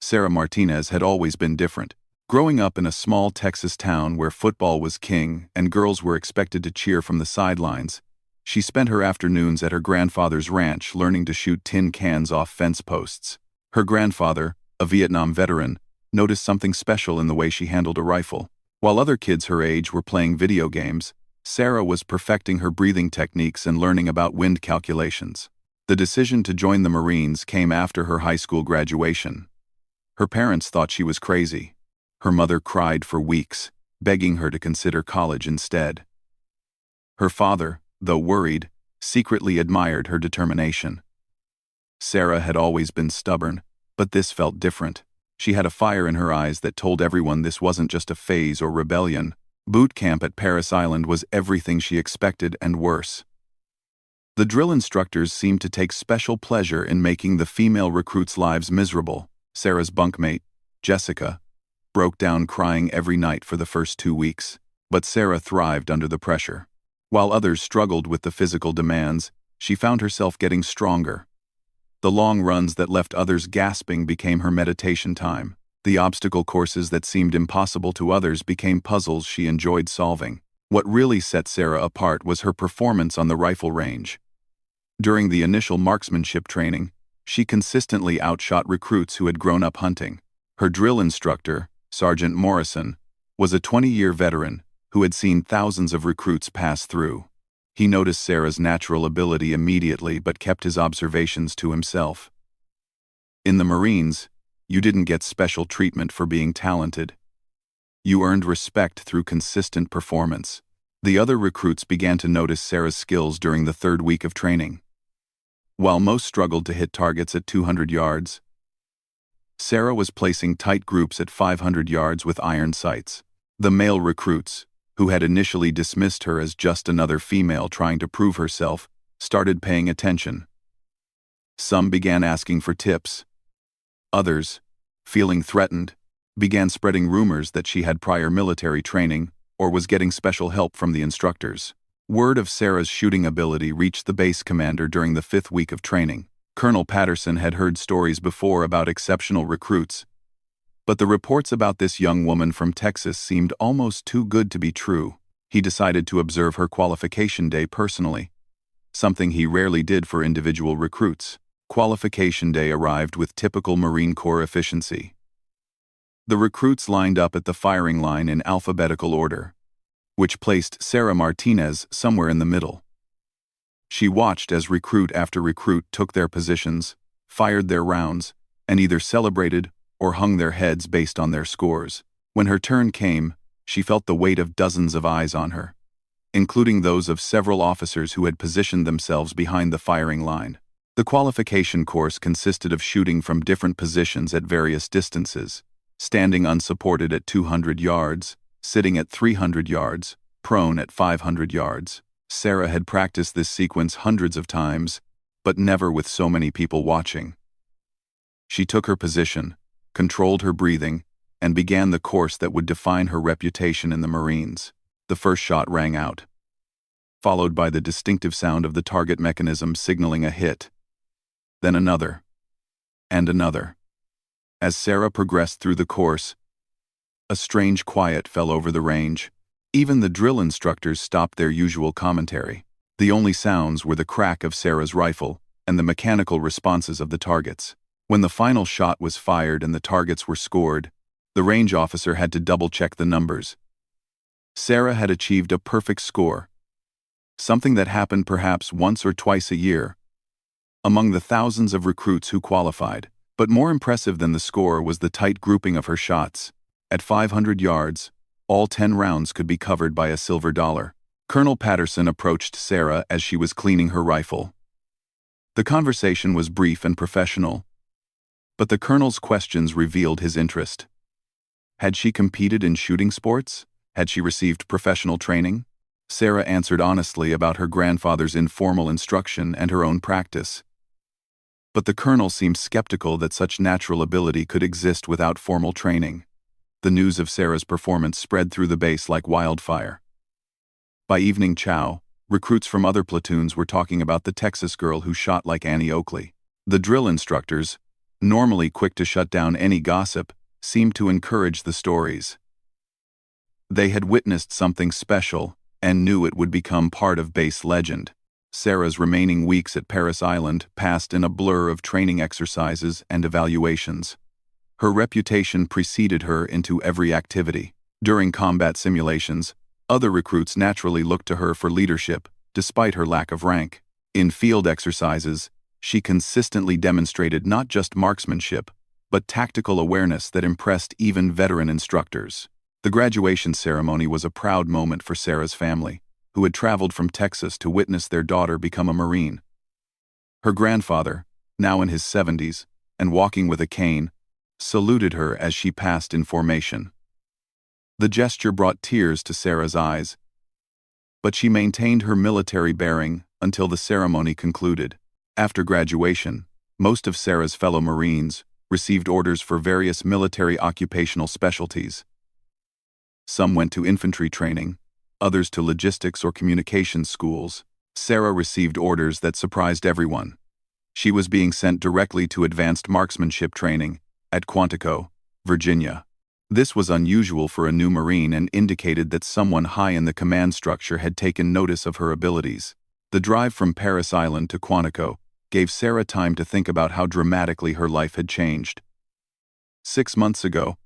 Sarah Martinez had always been different. Growing up in a small Texas town where football was king and girls were expected to cheer from the sidelines, she spent her afternoons at her grandfather's ranch learning to shoot tin cans off fence posts. Her grandfather, a Vietnam veteran, noticed something special in the way she handled a rifle. While other kids her age were playing video games, Sarah was perfecting her breathing techniques and learning about wind calculations. The decision to join the Marines came after her high school graduation. Her parents thought she was crazy. Her mother cried for weeks, begging her to consider college instead. Her father, though worried, secretly admired her determination. Sarah had always been stubborn, but this felt different. She had a fire in her eyes that told everyone this wasn't just a phase or rebellion. Boot camp at Paris Island was everything she expected and worse. The drill instructors seemed to take special pleasure in making the female recruits' lives miserable. Sarah's bunkmate, Jessica, broke down crying every night for the first 2 weeks, but Sarah thrived under the pressure. While others struggled with the physical demands, she found herself getting stronger. The long runs that left others gasping became her meditation time. The obstacle courses that seemed impossible to others became puzzles she enjoyed solving. What really set Sarah apart was her performance on the rifle range. During the initial marksmanship training, she consistently outshot recruits who had grown up hunting. Her drill instructor, Sergeant Morrison, was a 20-year veteran who had seen thousands of recruits pass through. He noticed Sarah's natural ability immediately but kept his observations to himself. In the Marines, you didn't get special treatment for being talented. You earned respect through consistent performance. The other recruits began to notice Sarah's skills during the 3rd week of training. While most struggled to hit targets at 200 yards, Sarah was placing tight groups at 500 yards with iron sights. The male recruits, who had initially dismissed her as just another female trying to prove herself, started paying attention. Some began asking for tips. Others, feeling threatened, began spreading rumors that she had prior military training or was getting special help from the instructors. Word of Sarah's shooting ability reached the base commander during the 5th week of training. Colonel Patterson had heard stories before about exceptional recruits, but the reports about this young woman from Texas seemed almost too good to be true. He decided to observe her qualification day personally, something he rarely did for individual recruits. Qualification day arrived with typical Marine Corps efficiency. The recruits lined up at the firing line in alphabetical order, which placed Sarah Martinez somewhere in the middle. She watched as recruit after recruit took their positions, fired their rounds, and either celebrated or hung their heads based on their scores. When her turn came, she felt the weight of dozens of eyes on her, including those of several officers who had positioned themselves behind the firing line. The qualification course consisted of shooting from different positions at various distances, standing unsupported at 200 yards, sitting at 300 yards, prone at 500 yards. Sarah had practiced this sequence hundreds of times, but never with so many people watching. She took her position, controlled her breathing, and began the course that would define her reputation in the Marines. The first shot rang out, followed by the distinctive sound of the target mechanism signaling a hit. Then another, and another. As Sarah progressed through the course, a strange quiet fell over the range. Even the drill instructors stopped their usual commentary. The only sounds were the crack of Sarah's rifle and the mechanical responses of the targets. When the final shot was fired and the targets were scored, the range officer had to double-check the numbers. Sarah had achieved a perfect score, something that happened perhaps once or twice a year, among the thousands of recruits who qualified. But more impressive than the score was the tight grouping of her shots. At 500 yards, all 10 rounds could be covered by a silver dollar. Colonel Patterson approached Sarah as she was cleaning her rifle. The conversation was brief and professional, but the colonel's questions revealed his interest. Had she competed in shooting sports? Had she received professional training? Sarah answered honestly about her grandfather's informal instruction and her own practice. But the colonel seemed skeptical that such natural ability could exist without formal training. The news of Sarah's performance spread through the base like wildfire. By evening chow, recruits from other platoons were talking about the Texas girl who shot like Annie Oakley. The drill instructors, normally quick to shut down any gossip, seemed to encourage the stories. They had witnessed something special and knew it would become part of base legend. Sarah's remaining weeks at Paris Island passed in a blur of training exercises and evaluations. Her reputation preceded her into every activity. During combat simulations, other recruits naturally looked to her for leadership, despite her lack of rank. In field exercises, she consistently demonstrated not just marksmanship, but tactical awareness that impressed even veteran instructors. The graduation ceremony was a proud moment for Sarah's family, who had traveled from Texas to witness their daughter become a Marine. Her grandfather, now in his 70s, and walking with a cane, saluted her as she passed in formation. The gesture brought tears to Sarah's eyes, but she maintained her military bearing until the ceremony concluded. After graduation, most of Sarah's fellow Marines received orders for various military occupational specialties. Some went to infantry training, others to logistics or communications schools. Sarah received orders that surprised everyone. She was being sent directly to advanced marksmanship training at Quantico, Virginia. This was unusual for a new Marine and indicated that someone high in the command structure had taken notice of her abilities. The drive from Paris Island to Quantico gave Sarah time to think about how dramatically her life had changed. 6 months ago,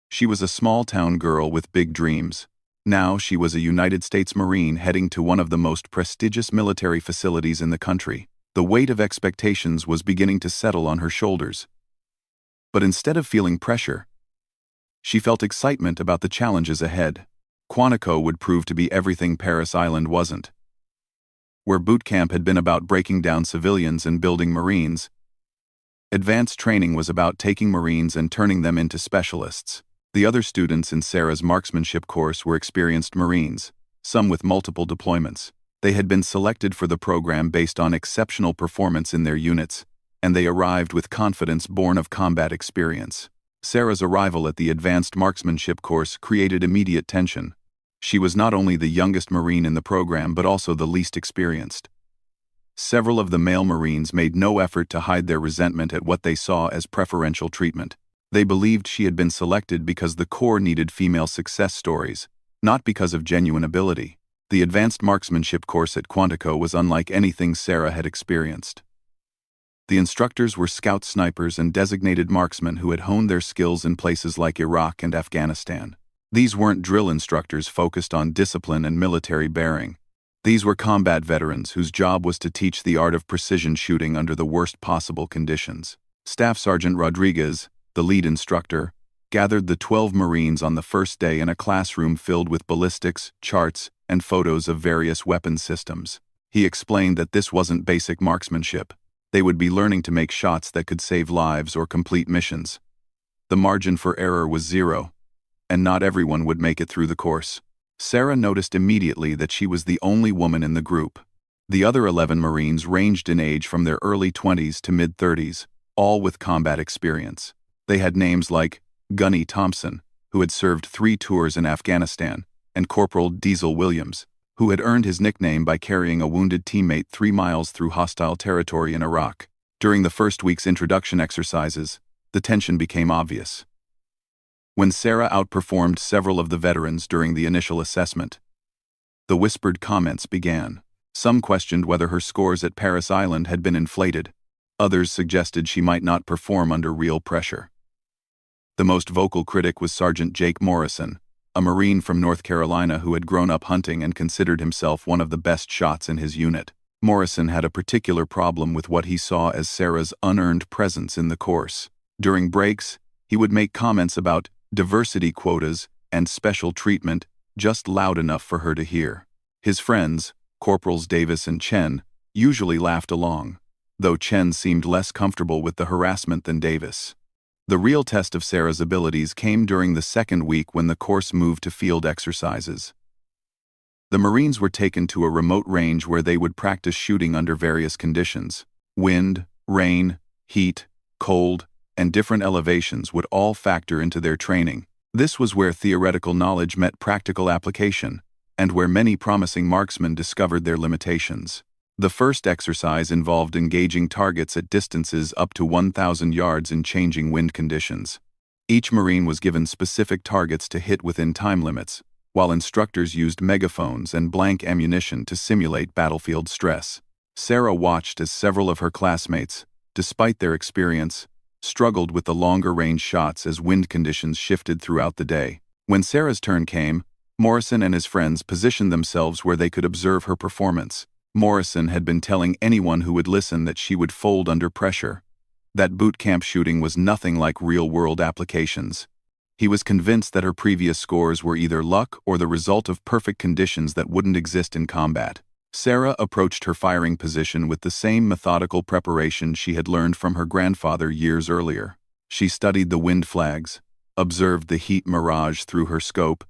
she was a small-town girl with big dreams. Now she was a United States Marine heading to one of the most prestigious military facilities in the country. The weight of expectations was beginning to settle on her shoulders. But instead of feeling pressure, she felt excitement about the challenges ahead. Quantico would prove to be everything Paris Island wasn't. Where boot camp had been about breaking down civilians and building Marines, advanced training was about taking Marines and turning them into specialists. The other students in Sarah's marksmanship course were experienced Marines, some with multiple deployments. They had been selected for the program based on exceptional performance in their units, and they arrived with confidence born of combat experience. Sarah's arrival at the advanced marksmanship course created immediate tension. She was not only the youngest Marine in the program but also the least experienced. Several of the male Marines made no effort to hide their resentment at what they saw as preferential treatment. They believed she had been selected because the Corps needed female success stories, not because of genuine ability. The advanced marksmanship course at Quantico was unlike anything Sarah had experienced. The instructors were scout snipers and designated marksmen who had honed their skills in places like Iraq and Afghanistan. These weren't drill instructors focused on discipline and military bearing. These were combat veterans whose job was to teach the art of precision shooting under the worst possible conditions. Staff Sergeant Rodriguez, the lead instructor, gathered the 12 Marines on the first day in a classroom filled with ballistics, charts, and photos of various weapon systems. He explained that this wasn't basic marksmanship. They would be learning to make shots that could save lives or complete missions. The margin for error was 0, and not everyone would make it through the course. Sarah noticed immediately that she was the only woman in the group. The other 11 Marines ranged in age from their early 20s to mid-30s, all with combat experience. They had names like Gunny Thompson, who had served 3 tours in Afghanistan, and Corporal Diesel Williams, who had earned his nickname by carrying a wounded teammate 3 miles through hostile territory in Iraq. During the first week's introduction exercises, the tension became obvious. When Sarah outperformed several of the veterans during the initial assessment, the whispered comments began. Some questioned whether her scores at Paris Island had been inflated. Others suggested she might not perform under real pressure. The most vocal critic was Sergeant Jake Morrison, a Marine from North Carolina who had grown up hunting and considered himself one of the best shots in his unit. Morrison had a particular problem with what he saw as Sarah's unearned presence in the course. During breaks, he would make comments about diversity quotas and special treatment just loud enough for her to hear. His friends, Corporals Davis and Chen, usually laughed along, though Chen seemed less comfortable with the harassment than Davis. The real test of Sarah's abilities came during the second week when the course moved to field exercises. The Marines were taken to a remote range where they would practice shooting under various conditions. Wind, rain, heat, cold, and different elevations would all factor into their training. This was where theoretical knowledge met practical application, and where many promising marksmen discovered their limitations. The first exercise involved engaging targets at distances up to 1,000 yards in changing wind conditions. Each Marine was given specific targets to hit within time limits, while instructors used megaphones and blank ammunition to simulate battlefield stress. Sarah watched as several of her classmates, despite their experience, struggled with the longer-range shots as wind conditions shifted throughout the day. When Sarah's turn came, Morrison and his friends positioned themselves where they could observe her performance. Morrison had been telling anyone who would listen that she would fold under pressure, that boot camp shooting was nothing like real-world applications. He was convinced that her previous scores were either luck or the result of perfect conditions that wouldn't exist in combat. Sarah approached her firing position with the same methodical preparation she had learned from her grandfather years earlier. She studied the wind flags, observed the heat mirage through her scope,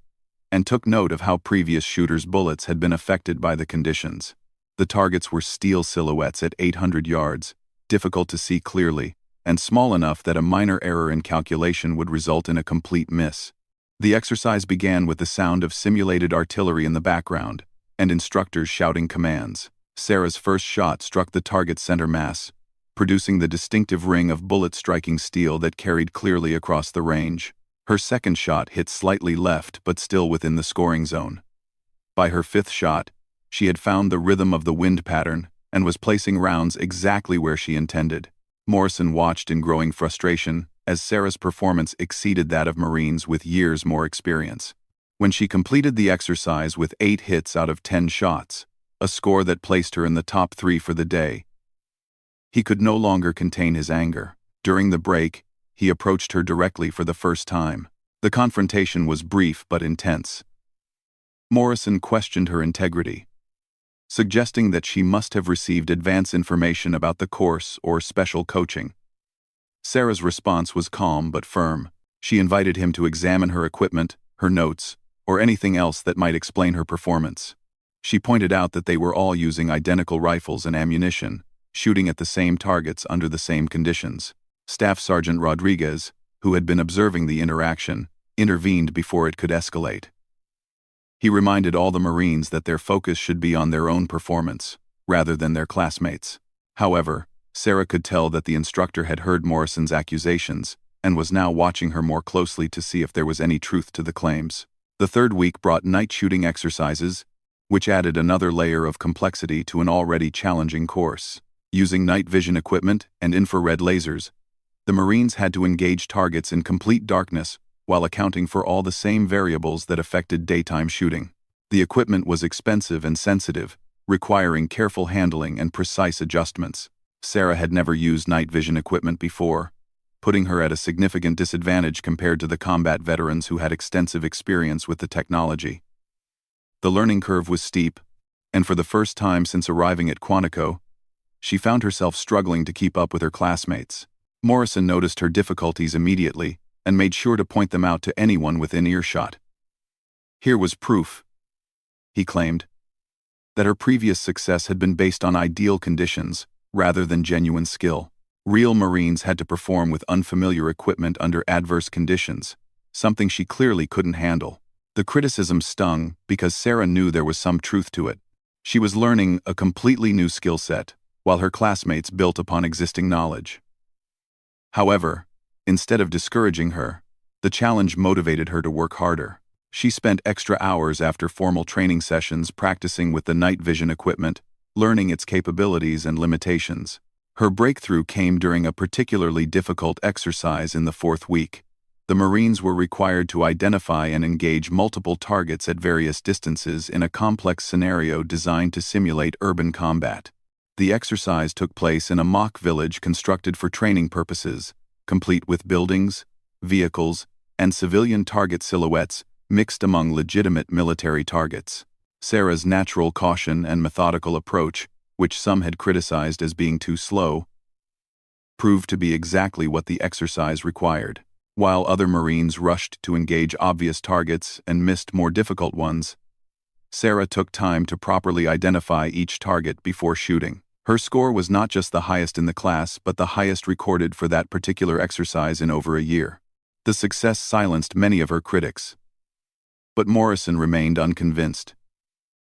and took note of how previous shooters' bullets had been affected by the conditions. The targets were steel silhouettes at 800 yards, difficult to see clearly, and small enough that a minor error in calculation would result in a complete miss. The exercise began with the sound of simulated artillery in the background, and instructors shouting commands. Sarah's first shot struck the target's center mass, producing the distinctive ring of bullet-striking steel that carried clearly across the range. Her second shot hit slightly left but still within the scoring zone. By her fifth shot, she had found the rhythm of the wind pattern and was placing rounds exactly where she intended. Morrison watched in growing frustration as Sarah's performance exceeded that of Marines with years more experience. When she completed the exercise with 8 hits out of 10 shots, a score that placed her in the top 3 for the day, he could no longer contain his anger. During the break, he approached her directly for the first time. The confrontation was brief but intense. Morrison questioned her integrity, suggesting that she must have received advance information about the course or special coaching. Sarah's response was calm but firm. She invited him to examine her equipment, her notes, or anything else that might explain her performance. She pointed out that they were all using identical rifles and ammunition, shooting at the same targets under the same conditions. Staff Sergeant Rodriguez, who had been observing the interaction, intervened before it could escalate. He reminded all the Marines that their focus should be on their own performance, rather than their classmates. However, Sarah could tell that the instructor had heard Morrison's accusations and was now watching her more closely to see if there was any truth to the claims. The third week brought night shooting exercises, which added another layer of complexity to an already challenging course. Using night vision equipment and infrared lasers, the Marines had to engage targets in complete darkness while accounting for all the same variables that affected daytime shooting. The equipment was expensive and sensitive, requiring careful handling and precise adjustments. Sarah had never used night vision equipment before, putting her at a significant disadvantage compared to the combat veterans who had extensive experience with the technology. The learning curve was steep, and for the first time since arriving at Quantico, she found herself struggling to keep up with her classmates. Morrison noticed her difficulties immediately and made sure to point them out to anyone within earshot. Here was proof, he claimed, that her previous success had been based on ideal conditions rather than genuine skill. Real Marines had to perform with unfamiliar equipment under adverse conditions, something she clearly couldn't handle. The criticism stung because Sarah knew there was some truth to it. She was learning a completely new skill set, while her classmates built upon existing knowledge. However, instead of discouraging her, the challenge motivated her to work harder. She spent extra hours after formal training sessions practicing with the night vision equipment, learning its capabilities and limitations. Her breakthrough came during a particularly difficult exercise in the fourth week. The Marines were required to identify and engage multiple targets at various distances in a complex scenario designed to simulate urban combat. The exercise took place in a mock village constructed for training purposes, complete with buildings, vehicles, and civilian target silhouettes mixed among legitimate military targets. Sarah's natural caution and methodical approach, which some had criticized as being too slow, proved to be exactly what the exercise required. While other Marines rushed to engage obvious targets and missed more difficult ones, Sarah took time to properly identify each target before shooting. Her score was not just the highest in the class but the highest recorded for that particular exercise in over a year. The success silenced many of her critics. But Morrison remained unconvinced.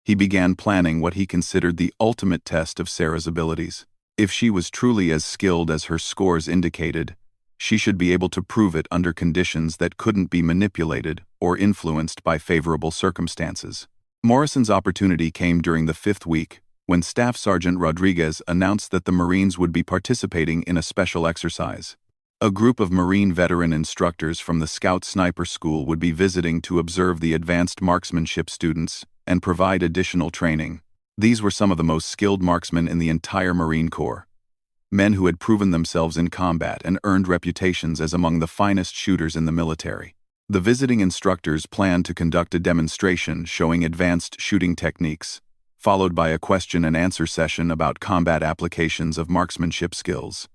He began planning what he considered the ultimate test of Sarah's abilities. If she was truly as skilled as her scores indicated, she should be able to prove it under conditions that couldn't be manipulated or influenced by favorable circumstances. Morrison's opportunity came during the 5th week, when Staff Sergeant Rodriguez announced that the Marines would be participating in a special exercise. A group of Marine veteran instructors from the Scout Sniper School would be visiting to observe the advanced marksmanship students and provide additional training. These were some of the most skilled marksmen in the entire Marine Corps. Men who had proven themselves in combat and earned reputations as among the finest shooters in the military. The visiting instructors planned to conduct a demonstration showing advanced shooting techniques, followed by a question-and-answer session about combat applications of marksmanship skills.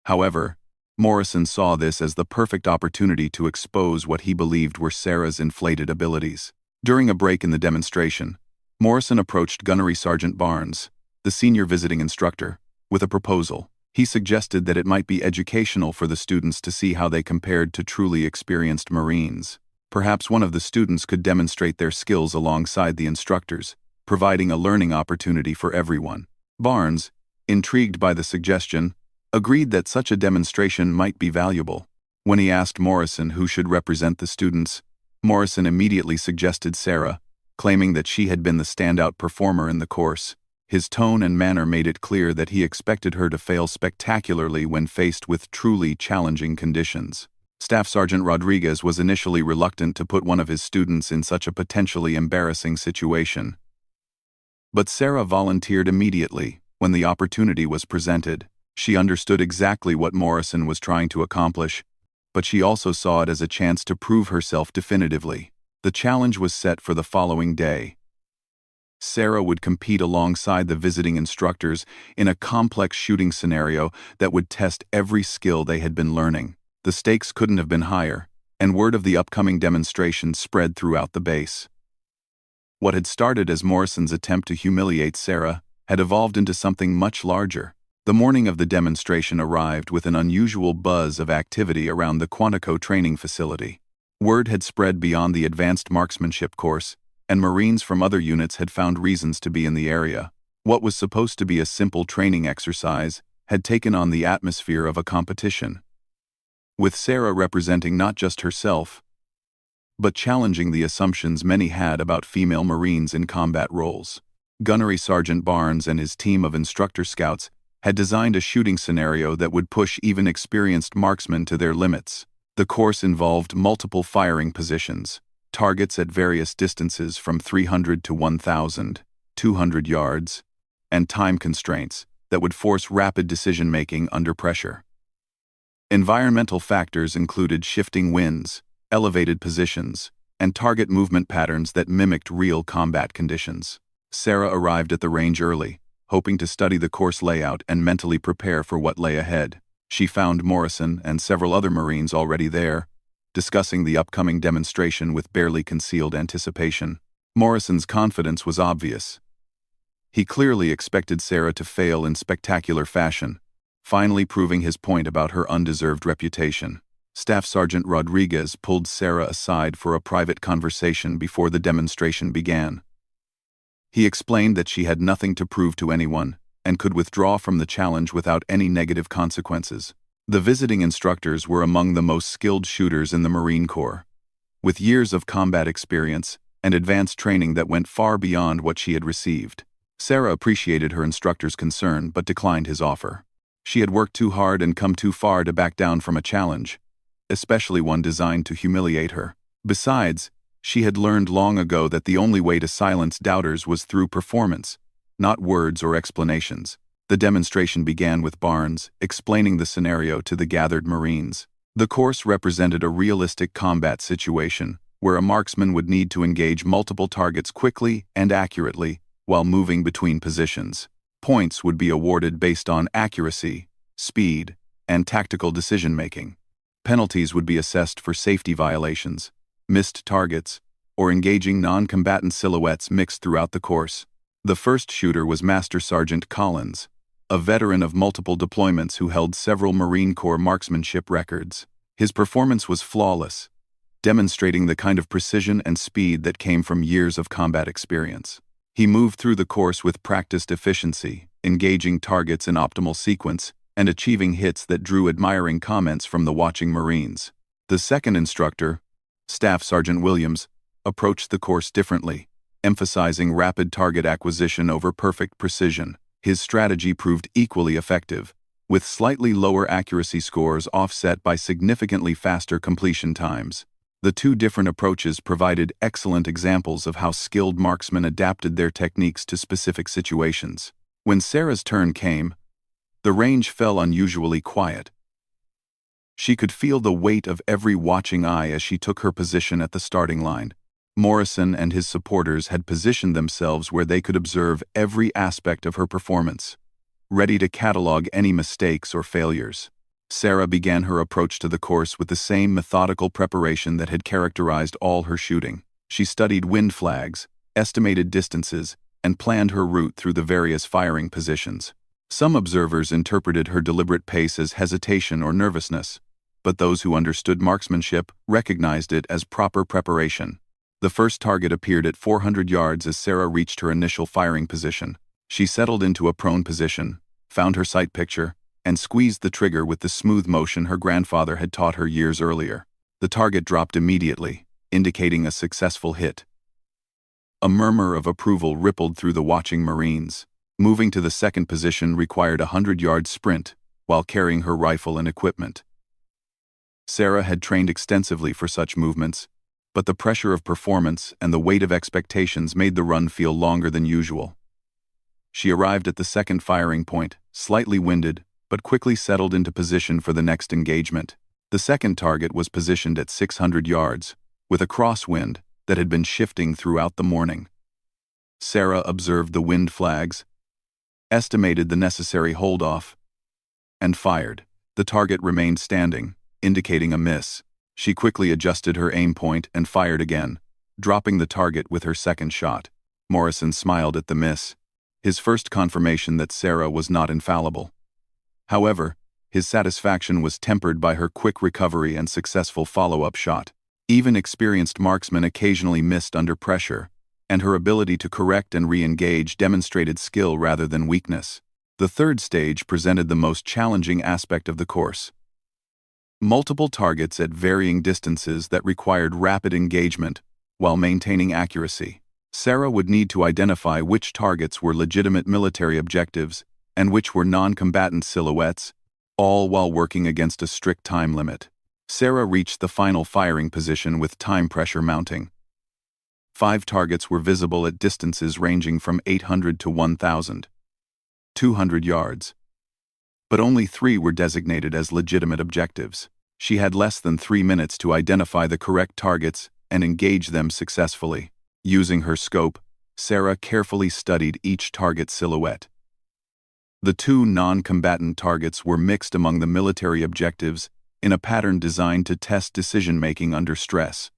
However, Morrison saw this as the perfect opportunity to expose what he believed were Sarah's inflated abilities. During a break in the demonstration, Morrison approached Gunnery Sergeant Barnes, the senior visiting instructor, with a proposal. He suggested that it might be educational for the students to see how they compared to truly experienced Marines. Perhaps one of the students could demonstrate their skills alongside the instructors, providing a learning opportunity for everyone. Barnes, intrigued by the suggestion, agreed that such a demonstration might be valuable. When he asked Morrison who should represent the students, Morrison immediately suggested Sarah, claiming that she had been the standout performer in the course. His tone and manner made it clear that he expected her to fail spectacularly when faced with truly challenging conditions. Staff Sergeant Rodriguez was initially reluctant to put one of his students in such a potentially embarrassing situation. But Sarah volunteered immediately when the opportunity was presented. She understood exactly what Morrison was trying to accomplish, but she also saw it as a chance to prove herself definitively. The challenge was set for the following day. Sarah would compete alongside the visiting instructors in a complex shooting scenario that would test every skill they had been learning. The stakes couldn't have been higher, and word of the upcoming demonstration spread throughout the base. What had started as Morrison's attempt to humiliate Sarah had evolved into something much larger. The morning of the demonstration arrived with an unusual buzz of activity around the Quantico training facility. Word had spread beyond the advanced marksmanship course, and Marines from other units had found reasons to be in the area. What was supposed to be a simple training exercise had taken on the atmosphere of a competition, with Sarah representing not just herself, but challenging the assumptions many had about female Marines in combat roles. Gunnery Sergeant Barnes and his team of instructor scouts had designed a shooting scenario that would push even experienced marksmen to their limits. The course involved multiple firing positions, targets at various distances from 300 to 1,200 yards, and time constraints that would force rapid decision-making under pressure. Environmental factors included shifting winds, elevated positions, and target movement patterns that mimicked real combat conditions. Sarah arrived at the range early, hoping to study the course layout and mentally prepare for what lay ahead. She found Morrison and several other Marines already there, discussing the upcoming demonstration with barely concealed anticipation. Morrison's confidence was obvious. He clearly expected Sarah to fail in spectacular fashion, finally proving his point about her undeserved reputation. Staff Sergeant Rodriguez pulled Sarah aside for a private conversation before the demonstration began. He explained that she had nothing to prove to anyone and could withdraw from the challenge without any negative consequences. The visiting instructors were among the most skilled shooters in the Marine Corps, with years of combat experience and advanced training that went far beyond what she had received. Sarah appreciated her instructor's concern but declined his offer. She had worked too hard and come too far to back down from a challenge, especially one designed to humiliate her. Besides, she had learned long ago that the only way to silence doubters was through performance, not words or explanations. The demonstration began with Barnes explaining the scenario to the gathered Marines. The course represented a realistic combat situation where a marksman would need to engage multiple targets quickly and accurately while moving between positions. Points would be awarded based on accuracy, speed, and tactical decision-making. Penalties would be assessed for safety violations, missed targets, or engaging non-combatant silhouettes mixed throughout the course. The first shooter was Master Sergeant Collins, a veteran of multiple deployments who held several Marine Corps marksmanship records. His performance was flawless, demonstrating the kind of precision and speed that came from years of combat experience. He moved through the course with practiced efficiency, engaging targets in optimal sequence, and achieving hits that drew admiring comments from the watching Marines. The second instructor, Staff Sergeant Williams, approached the course differently, emphasizing rapid target acquisition over perfect precision. His strategy proved equally effective, with slightly lower accuracy scores offset by significantly faster completion times. The two different approaches provided excellent examples of how skilled marksmen adapted their techniques to specific situations. When Sarah's turn came, the range fell unusually quiet. She could feel the weight of every watching eye as she took her position at the starting line. Morrison and his supporters had positioned themselves where they could observe every aspect of her performance, ready to catalog any mistakes or failures. Sarah began her approach to the course with the same methodical preparation that had characterized all her shooting. She studied wind flags, estimated distances, and planned her route through the various firing positions. Some observers interpreted her deliberate pace as hesitation or nervousness, but those who understood marksmanship recognized it as proper preparation. The first target appeared at 400 yards as Sarah reached her initial firing position. She settled into a prone position, found her sight picture, and squeezed the trigger with the smooth motion her grandfather had taught her years earlier. The target dropped immediately, indicating a successful hit. A murmur of approval rippled through the watching Marines. Moving to the second position required a 100-yard sprint while carrying her rifle and equipment. Sarah had trained extensively for such movements, but the pressure of performance and the weight of expectations made the run feel longer than usual. She arrived at the second firing point, slightly winded, but quickly settled into position for the next engagement. The second target was positioned at 600 yards, with a crosswind that had been shifting throughout the morning. Sarah observed the wind flags, estimated the necessary hold-off, and fired. The target remained standing, indicating a miss. She quickly adjusted her aim point and fired again, dropping the target with her second shot. Morrison smiled at the miss, his first confirmation that Sarah was not infallible. However, his satisfaction was tempered by her quick recovery and successful follow-up shot. Even experienced marksmen occasionally missed under pressure, and her ability to correct and re-engage demonstrated skill rather than weakness. The third stage presented the most challenging aspect of the course. Multiple targets at varying distances that required rapid engagement while maintaining accuracy. Sarah would need to identify which targets were legitimate military objectives and which were non-combatant silhouettes, all while working against a strict time limit. Sarah reached the final firing position with time pressure mounting. 5 targets were visible at distances ranging from 800 to 1,200 yards. But only 3 were designated as legitimate objectives. She had less than 3 minutes to identify the correct targets and engage them successfully. Using her scope, Sarah carefully studied each target silhouette. The 2 non-combatant targets were mixed among the military objectives in a pattern designed to test decision-making under stress.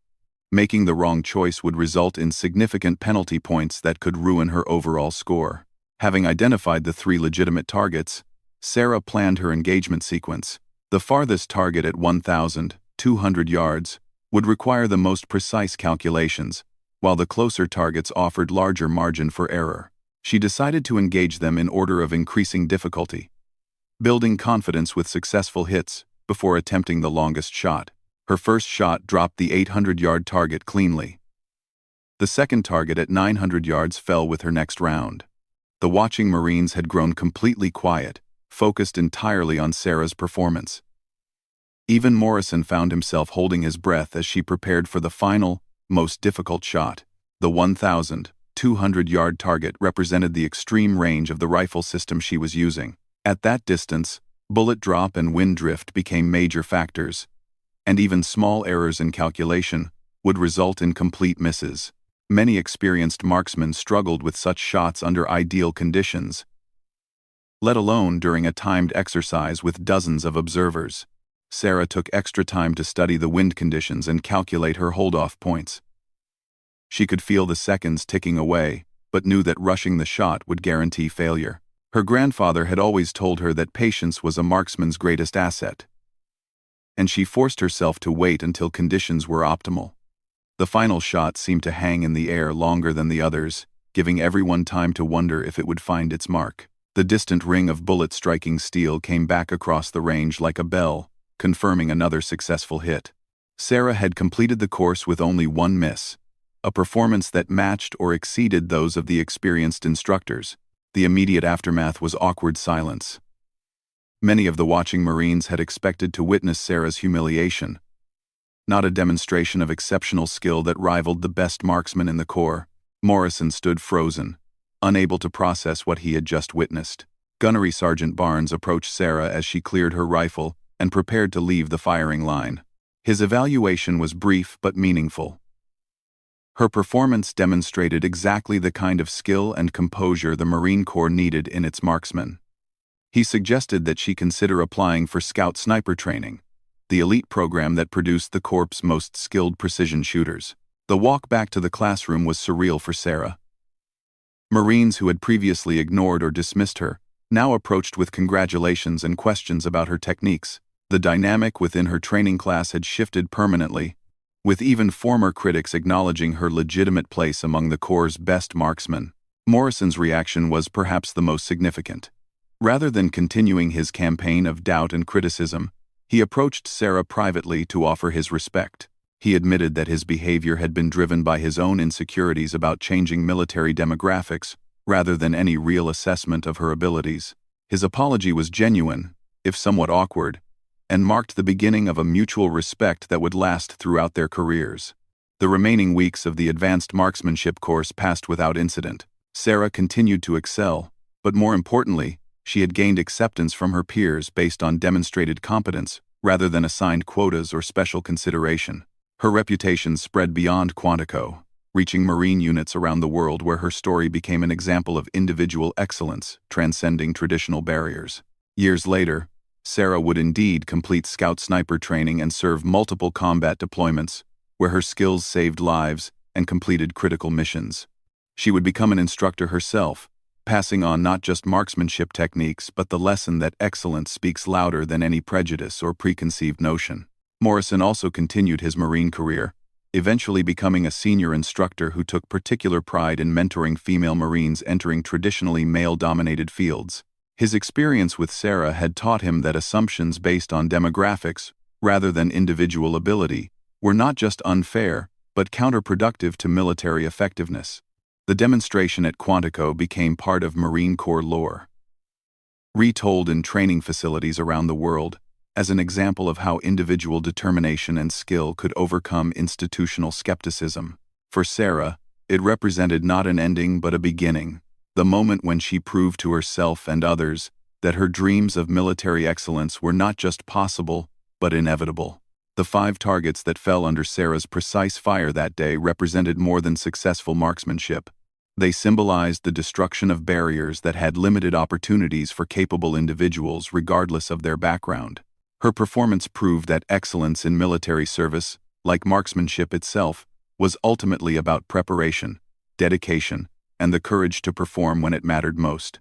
Making the wrong choice would result in significant penalty points that could ruin her overall score. Having identified the 3 legitimate targets, Sarah planned her engagement sequence. The farthest target at 1,200 yards would require the most precise calculations, while the closer targets offered larger margin for error. She decided to engage them in order of increasing difficulty, building confidence with successful hits before attempting the longest shot. Her first shot dropped the 800-yard target cleanly. The second target at 900 yards fell with her next round. The watching Marines had grown completely quiet, focused entirely on Sarah's performance. Even Morrison found himself holding his breath as she prepared for the final, most difficult shot. The 1,200-yard target represented the extreme range of the rifle system she was using. At that distance, bullet drop and wind drift became major factors, and even small errors in calculation would result in complete misses. Many experienced marksmen struggled with such shots under ideal conditions, let alone during a timed exercise with dozens of observers. Sarah took extra time to study the wind conditions and calculate her hold-off points. She could feel the seconds ticking away, but knew that rushing the shot would guarantee failure. Her grandfather had always told her that patience was a marksman's greatest asset. and she forced herself to wait until conditions were optimal. The final shot seemed to hang in the air longer than the others, giving everyone time to wonder if it would find its mark. The distant ring of bullets striking steel came back across the range like a bell, confirming another successful hit. Sarah had completed the course with only one miss, a performance that matched or exceeded those of the experienced instructors. The immediate aftermath was awkward silence. Many of the watching Marines had expected to witness Sarah's humiliation, not a demonstration of exceptional skill that rivaled the best marksman in the Corps. Morrison stood frozen, unable to process what he had just witnessed. Gunnery Sergeant Barnes approached Sarah as she cleared her rifle and prepared to leave the firing line. His evaluation was brief but meaningful. Her performance demonstrated exactly the kind of skill and composure the Marine Corps needed in its marksmen. He suggested that she consider applying for Scout Sniper training, the elite program that produced the Corps' most skilled precision shooters. The walk back to the classroom was surreal for Sarah. Marines who had previously ignored or dismissed her now approached with congratulations and questions about her techniques. The dynamic within her training class had shifted permanently, with even former critics acknowledging her legitimate place among the Corps' best marksmen. Morrison's reaction was perhaps the most significant. Rather than continuing his campaign of doubt and criticism, he approached Sarah privately to offer his respect. He admitted that his behavior had been driven by his own insecurities about changing military demographics, rather than any real assessment of her abilities. His apology was genuine, if somewhat awkward, and marked the beginning of a mutual respect that would last throughout their careers. The remaining weeks of the advanced marksmanship course passed without incident. Sarah continued to excel, but more importantly, she had gained acceptance from her peers based on demonstrated competence, rather than assigned quotas or special consideration. Her reputation spread beyond Quantico, reaching Marine units around the world where her story became an example of individual excellence, transcending traditional barriers. Years later, Sarah would indeed complete Scout Sniper training and serve multiple combat deployments, where her skills saved lives and completed critical missions. She would become an instructor herself, passing on not just marksmanship techniques but the lesson that excellence speaks louder than any prejudice or preconceived notion. Morrison also continued his Marine career, eventually becoming a senior instructor who took particular pride in mentoring female Marines entering traditionally male-dominated fields. His experience with Sarah had taught him that assumptions based on demographics, rather than individual ability, were not just unfair, but counterproductive to military effectiveness. The demonstration at Quantico became part of Marine Corps lore, retold in training facilities around the world, as an example of how individual determination and skill could overcome institutional skepticism. For Sarah, it represented not an ending but a beginning, the moment when she proved to herself and others that her dreams of military excellence were not just possible, but inevitable. The 5 targets that fell under Sarah's precise fire that day represented more than successful marksmanship. They symbolized the destruction of barriers that had limited opportunities for capable individuals regardless of their background. Her performance proved that excellence in military service, like marksmanship itself, was ultimately about preparation, dedication, and the courage to perform when it mattered most.